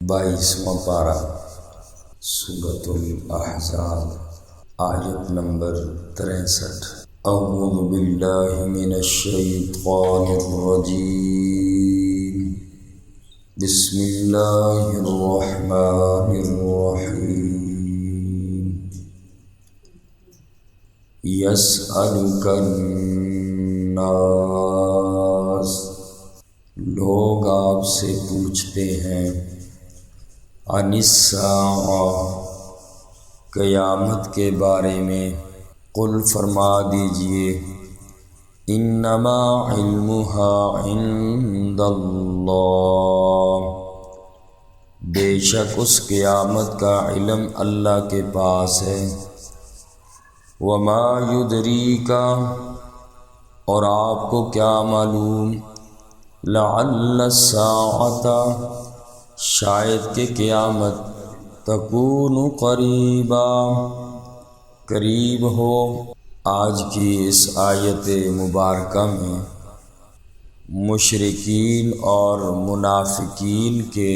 22واں پارہ سورۃ الاحزاب آیت نمبر 63۔ اعوذ باللہ من الشیطان الرجیم، بسم اللہ الرحمن الرحیم۔ یسألک الناس، لوگ آپ سے پوچھتے ہیں، عن الساعہ، قیامت کے بارے میں، قل فرما دیجئے، انما علمها عند اللہ، بے شک اس قیامت کا علم اللہ کے پاس ہے، وما یدریک، اور آپ کو کیا معلوم، لعل الساعۃ، شاید کہ قیامت، تکون قریبا، قریب ہو۔ آج کی اس آیت مبارکہ میں مشرکین اور منافقین کے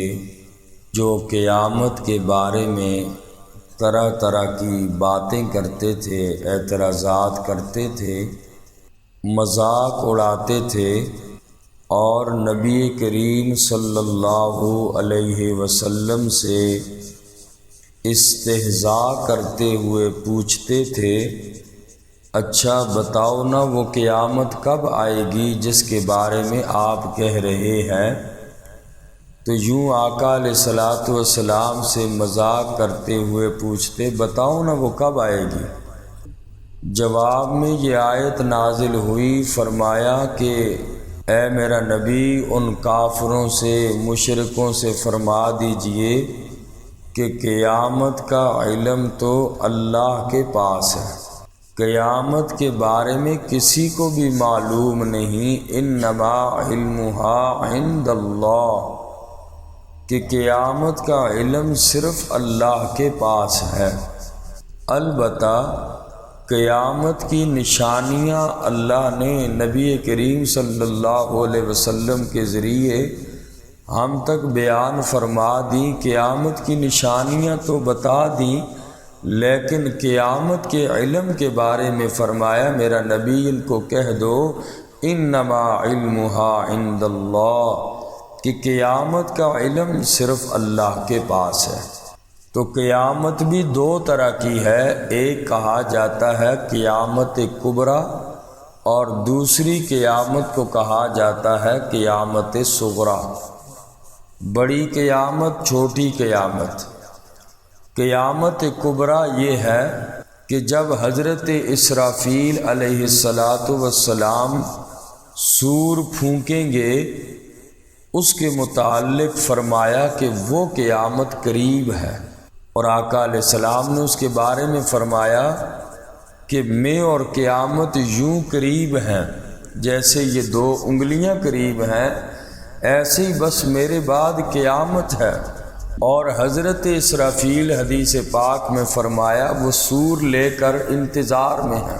جو قیامت کے بارے میں طرح طرح کی باتیں کرتے تھے، اعتراضات کرتے تھے، مذاق اڑاتے تھے، اور نبی کریم صلی اللہ علیہ وسلم سے استہزاء کرتے ہوئے پوچھتے تھے، اچھا بتاؤ نا وہ قیامت کب آئے گی جس کے بارے میں آپ کہہ رہے ہیں؟ تو یوں آقا علیہ الصلوۃ والسلام سے مذاق کرتے ہوئے پوچھتے، بتاؤ نا وہ کب آئے گی؟ جواب میں یہ آیت نازل ہوئی، فرمایا کہ اے میرا نبی، ان کافروں سے، مشرکوں سے فرما دیجئے کہ قیامت کا علم تو اللہ کے پاس ہے، قیامت کے بارے میں کسی کو بھی معلوم نہیں، انما علمها عند اللہ، کہ قیامت کا علم صرف اللہ کے پاس ہے۔ البتہ قیامت کی نشانیاں اللہ نے نبی کریم صلی اللہ علیہ وسلم کے ذریعے ہم تک بیان فرما دیں، قیامت کی نشانیاں تو بتا دیں، لیکن قیامت کے علم کے بارے میں فرمایا میرا نبی ان کو کہہ دو، انما علمها عند اللہ، کہ قیامت کا علم صرف اللہ کے پاس ہے۔ تو قیامت بھی دو طرح کی ہے، ایک کہا جاتا ہے قیامت کبریٰ، اور دوسری قیامت کو کہا جاتا ہے قیامت صغریٰ، بڑی قیامت، چھوٹی قیامت۔ قیامت کبریٰ یہ ہے کہ جب حضرت اسرافیل علیہ السلام سور پھونکیں گے، اس کے متعلق فرمایا کہ وہ قیامت قریب ہے، اور آقا علیہ السلام نے اس کے بارے میں فرمایا کہ میں اور قیامت یوں قریب ہیں جیسے یہ دو انگلیاں قریب ہیں، ایسے ہی بس میرے بعد قیامت ہے۔ اور حضرت اسرافیل حدیث پاک میں فرمایا وہ سور لے کر انتظار میں ہیں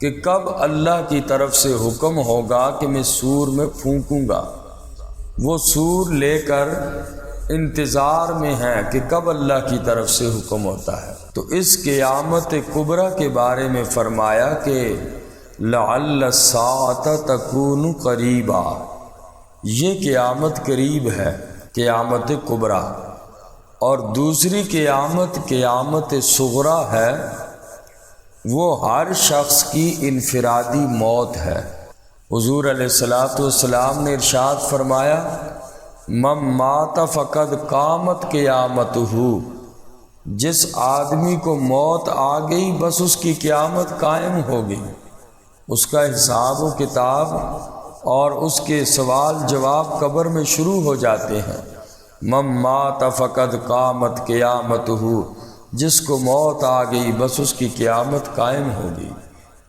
کہ کب اللہ کی طرف سے حکم ہوگا کہ میں سور میں پھونکوں گا، وہ سور لے کر انتظار میں ہیں کہ کب اللہ کی طرف سے حکم ہوتا ہے۔ تو اس قیامت کبریٰ کے بارے میں فرمایا کہ لعل الساعۃ تکون قریبا، یہ قیامت قریب ہے، قیامت کبریٰ۔ اور دوسری قیامت، قیامت صغریٰ ہے، وہ ہر شخص کی انفرادی موت ہے۔ حضور علیہ السلام نے ارشاد فرمایا، من مات فقد قامت قیامتہ، جس آدمی کو موت آ گئی بس اس کی قیامت قائم ہو گئی، اس کا حساب و کتاب اور اس کے سوال جواب قبر میں شروع ہو جاتے ہیں۔ من مات فقد قامت قیامتہ، جس کو موت آ گئی بس اس کی قیامت قائم ہو گئی،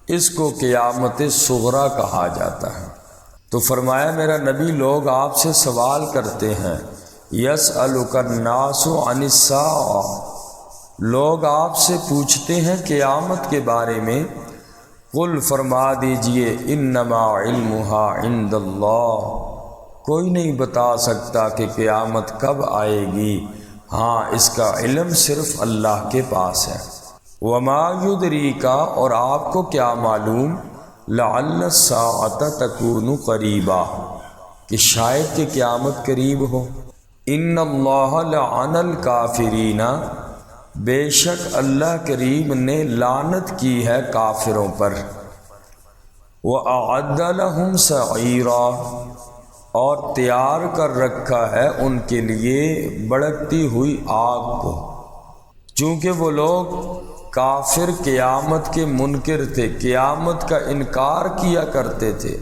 اس کو قیامت صغریٰ کہا جاتا ہے۔ تو فرمایا میرا نبی، لوگ آپ سے سوال کرتے ہیں، یسألک الناس عن الساعہ، لوگ آپ سے پوچھتے ہیں قیامت کے بارے میں، قل فرما دیجئے، انما علمها عند اللہ، کوئی نہیں بتا سکتا کہ قیامت کب آئے گی، ہاں اس کا علم صرف اللہ کے پاس ہے۔ وما یدریک، اور آپ کو کیا معلوم، لعل الساعۃ تکون قریبا، کہ شاید کہ قیامت قریب ہو۔ ان اللہ لعن الکافرین، بے شک اللہ کریم نے لعنت کی ہے کافروں پر۔ وَأَعَدَّ لَهُمْ سَعِيرًا، اور تیار کر رکھا ہے ان کے لیے بھڑکتی ہوئی آگ کو۔ چونکہ وہ لوگ کافر قیامت کے منکر تھے، قیامت کا انکار کیا کرتے تھے،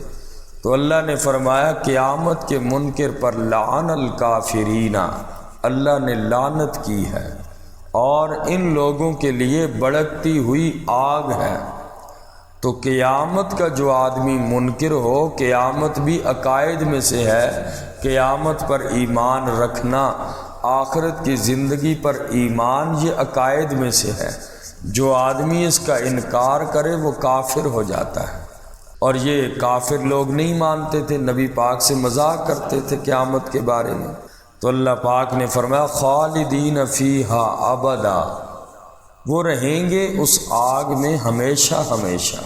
تو اللہ نے فرمایا قیامت کے منکر پر لعن الکافرین، اللہ نے لعنت کی ہے، اور ان لوگوں کے لیے بھڑکتی ہوئی آگ ہے۔ تو قیامت کا جو آدمی منکر ہو، قیامت بھی عقائد میں سے ہے، قیامت پر ایمان رکھنا، آخرت کی زندگی پر ایمان، یہ عقائد میں سے ہے۔ جو آدمی اس کا انکار کرے وہ کافر ہو جاتا ہے، اور یہ کافر لوگ نہیں مانتے تھے، نبی پاک سے مذاق کرتے تھے قیامت کے بارے میں۔ تو اللہ پاک نے فرمایا خالدین فیہا ابدا، وہ رہیں گے اس آگ میں ہمیشہ ہمیشہ۔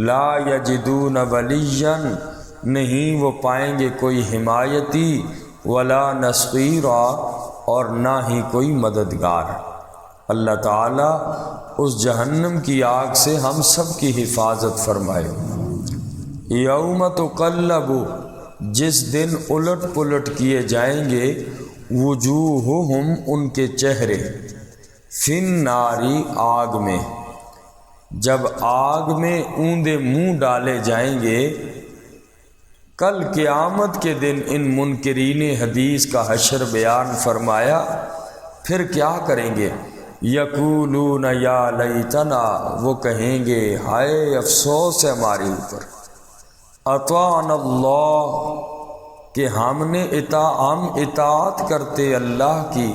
لا یجدون ولیا، نہیں وہ پائیں گے کوئی حمایتی، ولا نصیرا، اور نہ ہی کوئی مددگار۔ اللہ تعالیٰ اس جہنم کی آگ سے ہم سب کی حفاظت فرمائے۔ یوم تقلب، جس دن الٹ پلٹ کیے جائیں گے، وجوہہم، ان کے چہرے، فی النار، آگ میں۔ جب آگ میں اوندے منہ ڈالے جائیں گے، کل قیامت کے دن ان منکرین حدیث کا حشر بیان فرمایا، پھر کیا کریں گے؟ یقولون یا لیتنا، وہ کہیں گے ہائے افسوس ہے ہمارے اوپر، اطعنا اللہ، کہ ہم اطاعت کرتے اللہ کی،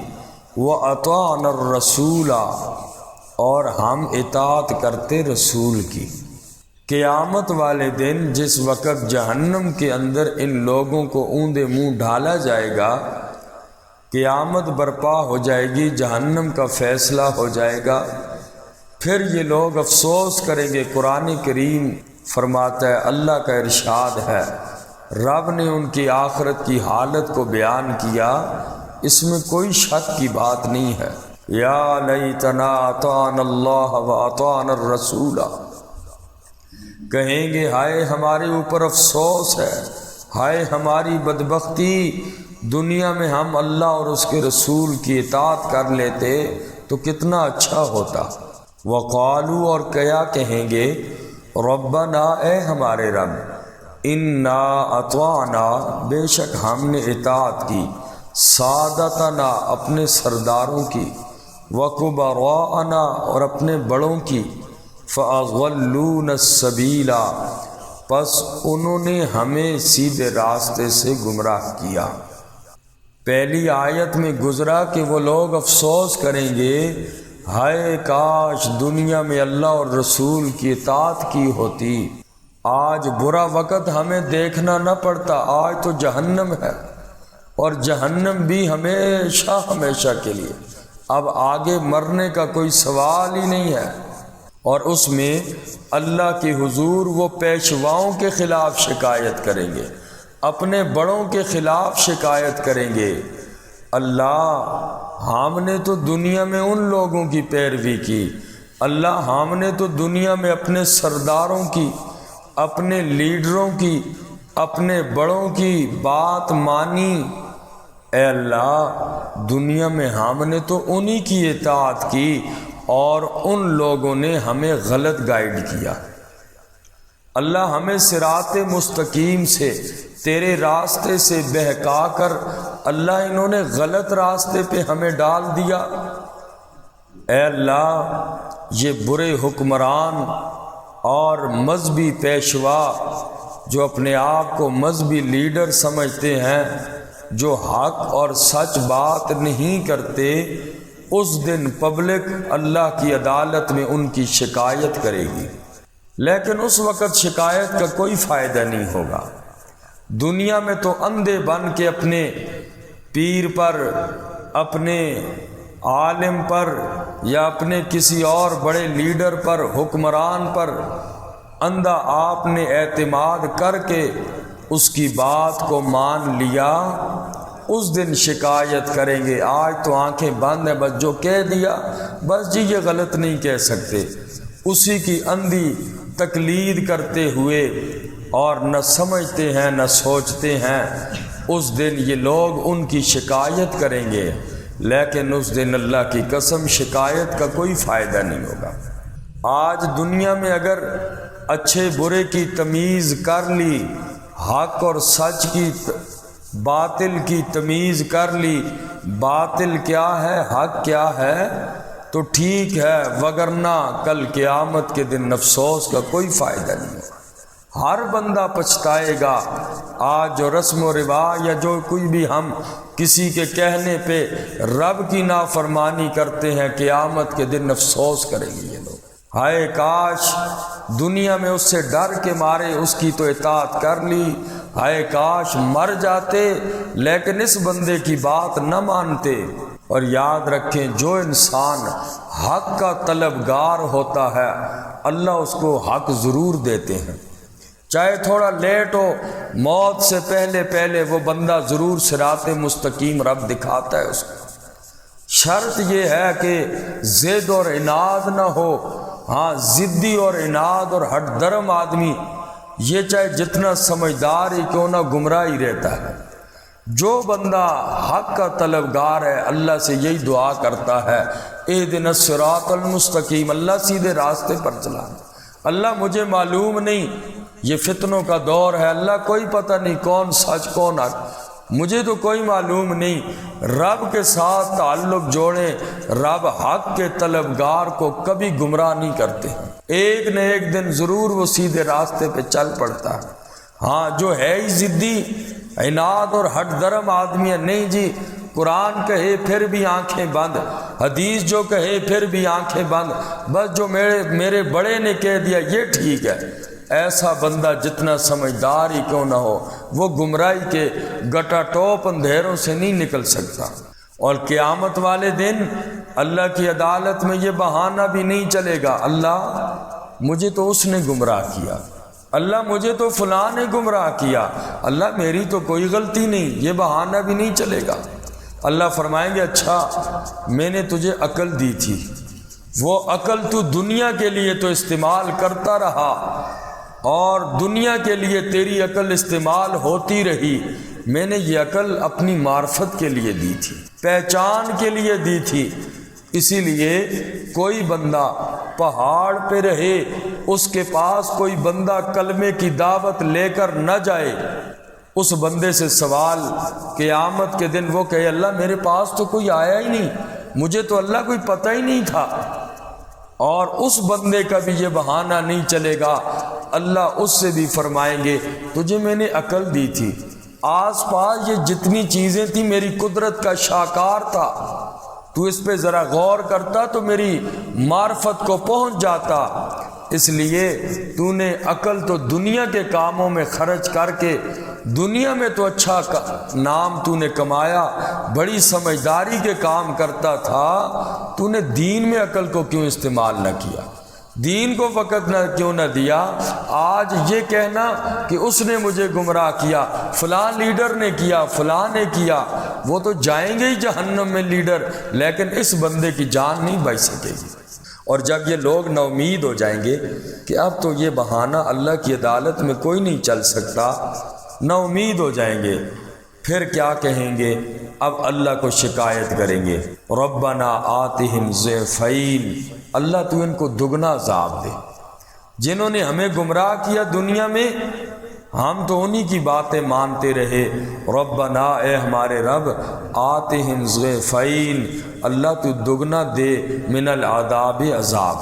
واطعنا الرسول، اور ہم اطاعت کرتے رسول کی۔ قیامت والے دن جس وقت جہنم کے اندر ان لوگوں کو اوندے منہ ڈالا جائے گا، قیامت برپا ہو جائے گی، جہنم کا فیصلہ ہو جائے گا، پھر یہ لوگ افسوس کریں گے۔ قرآن کریم فرماتا ہے، اللہ کا ارشاد ہے، رب نے ان کی آخرت کی حالت کو بیان کیا، اس میں کوئی شک کی بات نہیں ہے۔ یا لیتنا اطعنا اللہ واطعنا الرسول، کہیں گے ہائے ہمارے اوپر افسوس ہے، ہائے ہماری بدبختی، دنیا میں ہم اللہ اور اس کے رسول کی اطاعت کر لیتے تو کتنا اچھا ہوتا۔ وقالو، اور کیا کہیں گے، ربنا، اے ہمارے رب، انا اطعنا، بے شک ہم نے اطاعت کی، سادتنا، اپنے سرداروں کی، وکبراءنا، اور اپنے بڑوں کی، فاضلونا السبیل، پس انہوں نے ہمیں سیدھے راستے سے گمراہ کیا۔ پہلی آیت میں گزرا کہ وہ لوگ افسوس کریں گے، ہائے کاش دنیا میں اللہ اور رسول کی اطاعت کی ہوتی، آج برا وقت ہمیں دیکھنا نہ پڑتا، آج تو جہنم ہے، اور جہنم بھی ہمیشہ ہمیشہ کے لیے، اب آگے مرنے کا کوئی سوال ہی نہیں ہے۔ اور اس میں اللہ کے حضور وہ پیشواؤں کے خلاف شکایت کریں گے، اپنے بڑوں کے خلاف شکایت کریں گے، اللہ ہم نے تو دنیا میں ان لوگوں کی پیروی کی، اللہ ہم نے تو دنیا میں اپنے سرداروں کی، اپنے لیڈروں کی، اپنے بڑوں کی بات مانی، اے اللہ دنیا میں ہم نے تو انہی کی اطاعت کی، اور ان لوگوں نے ہمیں غلط گائیڈ کیا۔ اللہ ہمیں صراط مستقیم سے، تیرے راستے سے بہکا کر، اللہ انہوں نے غلط راستے پہ ہمیں ڈال دیا۔ اے اللہ یہ برے حکمران اور مذہبی پیشوا جو اپنے آپ کو مذہبی لیڈر سمجھتے ہیں، جو حق اور سچ بات نہیں کرتے، اس دن پبلک اللہ کی عدالت میں ان کی شکایت کرے گی، لیکن اس وقت شکایت کا کوئی فائدہ نہیں ہوگا۔ دنیا میں تو اندھے بن کے اپنے پیر پر، اپنے عالم پر یا اپنے کسی اور بڑے لیڈر پر، حکمران پر اندھا آپ نے اعتماد کر کے اس کی بات کو مان لیا، اس دن شکایت کریں گے آج تو آنکھیں بند ہیں، بس جو کہہ دیا بس جی یہ غلط نہیں کہہ سکتے، اسی کی اندھی تقلید کرتے ہوئے اور نہ سمجھتے ہیں نہ سوچتے ہیں، اس دن یہ لوگ ان کی شکایت کریں گے، لیکن اس دن اللہ کی قسم شکایت کا کوئی فائدہ نہیں ہوگا۔ آج دنیا میں اگر اچھے برے کی تمیز کر لی، حق اور سچ کی باطل کی تمیز کر لی، باطل کیا ہے حق کیا ہے تو ٹھیک ہے، وگرنہ کل قیامت کے دن افسوس کا کوئی فائدہ نہیں ہوگا۔ ہر بندہ پچھتائے گا۔ آج جو رسم و رواج یا جو کوئی بھی ہم کسی کے کہنے پہ رب کی نافرمانی کرتے ہیں، قیامت کے دن افسوس کریں گے یہ لوگ۔ ہائے کاش دنیا میں اس سے ڈر کے مارے اس کی تو اطاعت کر لی، ہائے کاش مر جاتے لیکن اس بندے کی بات نہ مانتے۔ اور یاد رکھیں جو انسان حق کا طلبگار ہوتا ہے اللہ اس کو حق ضرور دیتے ہیں، چاہے تھوڑا لیٹ ہو، موت سے پہلے پہلے وہ بندہ ضرور صراط مستقیم رب دکھاتا ہے اس کو۔ شرط یہ ہے کہ ضد اور عناد نہ ہو۔ ہاں ضدی اور عناد اور ہٹ درم آدمی یہ چاہے جتنا سمجھدار ہی کیوں نہ گمراہ ہی رہتا ہے۔ جو بندہ حق کا طلبگار ہے اللہ سے یہی دعا کرتا ہے اہدنا الصراط المستقیم، اللہ سیدھے راستے پر چلا۔ اللہ مجھے معلوم نہیں، یہ فتنوں کا دور ہے، اللہ کوئی پتہ نہیں کون سچ کون حق، مجھے تو کوئی معلوم نہیں۔ رب کے ساتھ تعلق جوڑیں، رب حق کے طلبگار کو کبھی گمراہ نہیں کرتے، ایک نہ ایک دن ضرور وہ سیدھے راستے پہ چل پڑتا ہے۔ ہاں جو ہے ہی ضدی عناد اور ہٹ درم آدمی ہے، نہیں جی قرآن کہے پھر بھی آنکھیں بند، حدیث جو کہے پھر بھی آنکھیں بند، بس جو میرے بڑے نے کہہ دیا یہ ٹھیک ہے، ایسا بندہ جتنا سمجھدار ہی کیوں نہ ہو وہ گمراہی کے گٹا ٹوپ اندھیروں سے نہیں نکل سکتا۔ اور قیامت والے دن اللہ کی عدالت میں یہ بہانہ بھی نہیں چلے گا اللہ مجھے تو اس نے گمراہ کیا، اللہ مجھے تو فلاں نے گمراہ کیا، اللہ میری تو کوئی غلطی نہیں، یہ بہانہ بھی نہیں چلے گا۔ اللہ فرمائیں گے اچھا میں نے تجھے عقل دی تھی، وہ عقل تو دنیا کے لیے تو استعمال کرتا رہا اور دنیا کے لیے تیری عقل استعمال ہوتی رہی، میں نے یہ عقل اپنی معرفت کے لیے دی تھی، پہچان کے لیے دی تھی۔ اسی لیے کوئی بندہ پہاڑ پہ رہے اس کے پاس کوئی بندہ کلمے کی دعوت لے کر نہ جائے، اس بندے سے سوال قیامت کے دن وہ کہے اللہ میرے پاس تو کوئی آیا ہی نہیں، مجھے تو اللہ کوئی پتہ ہی نہیں تھا، اور اس بندے کا بھی یہ بہانہ نہیں چلے گا، اللہ اس سے بھی فرمائیں گے تجھے میں نے عقل دی تھی، آس پاس یہ جتنی چیزیں تھیں میری قدرت کا شاہکار تھا، تو اس پہ ذرا غور کرتا تو میری معرفت کو پہنچ جاتا، اس لیے تو نے عقل تو دنیا کے کاموں میں خرچ کر کے دنیا میں تو اچھا نام تو نے کمایا، بڑی سمجھداری کے کام کرتا تھا، تو نے دین میں عقل کو کیوں استعمال نہ کیا، دین کو وقت نہ کیوں نہ دیا۔ آج یہ کہنا کہ اس نے مجھے گمراہ کیا، فلاں لیڈر نے کیا، فلاں نے کیا، وہ تو جائیں گے ہی جہنم میں لیڈر، لیکن اس بندے کی جان نہیں بچ سکے گی۔ اور جب یہ لوگ نا امید ہو جائیں گے کہ اب تو یہ بہانہ اللہ کی عدالت میں کوئی نہیں چل سکتا، نا امید ہو جائیں گے، پھر کیا کہیں گے؟ اب اللہ کو شکایت کریں گے ربنا آتہم ضعفین، اللہ تو ان کو دگنا عذاب دے، جنہوں نے ہمیں گمراہ کیا دنیا میں ہم تو انہی کی باتیں مانتے رہے، ربنا اے ہمارے رب آتہم ضعفین، اللہ تو دگنا دے من العذاب عذاب،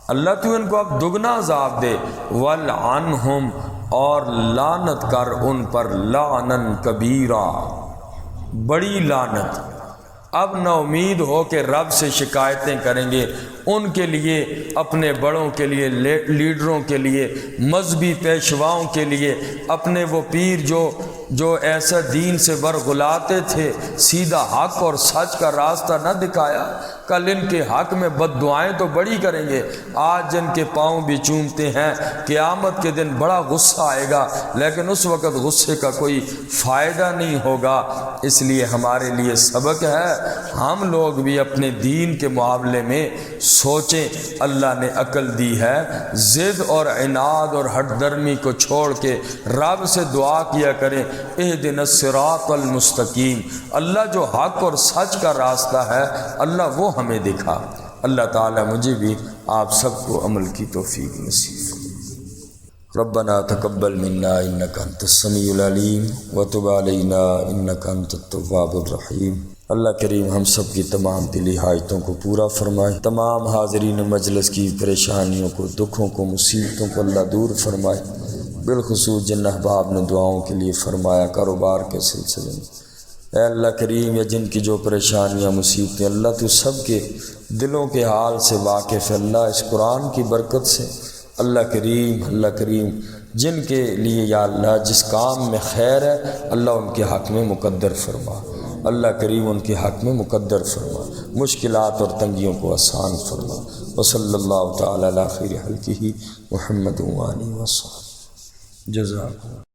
اللہ تو ان کو اب دگنا عذاب دے، والعنہم اور لعنت کر ان پر لعنن کبیرہ، بڑی لعنت۔ اب نا امید ہو کہ رب سے شکایتیں کریں گے، ان کے لیے، اپنے بڑوں کے لیے، لیڈروں کے لیے، مذہبی پیشواؤں کے لیے، اپنے وہ پیر جو ایسا دین سے برگلاتے تھے، سیدھا حق اور سچ کا راستہ نہ دکھایا، کل ان کے حق میں بد دعائیں تو بڑی کریں گے۔ آج جن کے پاؤں بھی چومتے ہیں، قیامت کے دن بڑا غصہ آئے گا، لیکن اس وقت غصے کا کوئی فائدہ نہیں ہوگا۔ اس لیے ہمارے لیے سبق ہے، ہم لوگ بھی اپنے دین کے معاملے میں سوچیں۔ اللہ نے عقل دی ہے، ضد اور عناد اور ہٹ درمی کو چھوڑ کے رب سے دعا کیا کریں، اہدنا الصراط المستقیم۔ اللہ جو حق اور سچ کا راستہ ہے، اللہ وہ ہمیں دکھا۔ اللہ تعالی مجھے بھی آپ سب کو عمل کی توفیق نصیب کرے۔ ربنا تقبل منا انک انت السمیع العلیم وتب علینا انک انت التواب الرحیم۔ اللہ کریم ہم سب کی تمام دلی حاجتوں کو پورا فرمائے، تمام حاضرین مجلس کی پریشانیوں کو، دکھوں کو، مصیبتوں کو اللہ دور فرمائے۔ بالخصوص جن احباب نے دعاؤں کے لیے فرمایا کاروبار کے سلسلے میں، اے اللہ کریم، یا جن کی جو پریشانیاں، مصیبتیں، اللہ تو سب کے دلوں کے حال سے واقف ہے۔ اللہ اس قرآن کی برکت سے اللہ کریم جن کے لیے یا اللہ جس کام میں خیر ہے، اللہ ان کے حق میں مقدر فرما۔ اللہ کریم ان کے حق میں مقدر فرما، مشکلات اور تنگیوں کو آسان فرما۔ وصلی اللہ تعالی علی خیر خلقہ محمد و آلہ وصحبہ۔ جزاک اللہ۔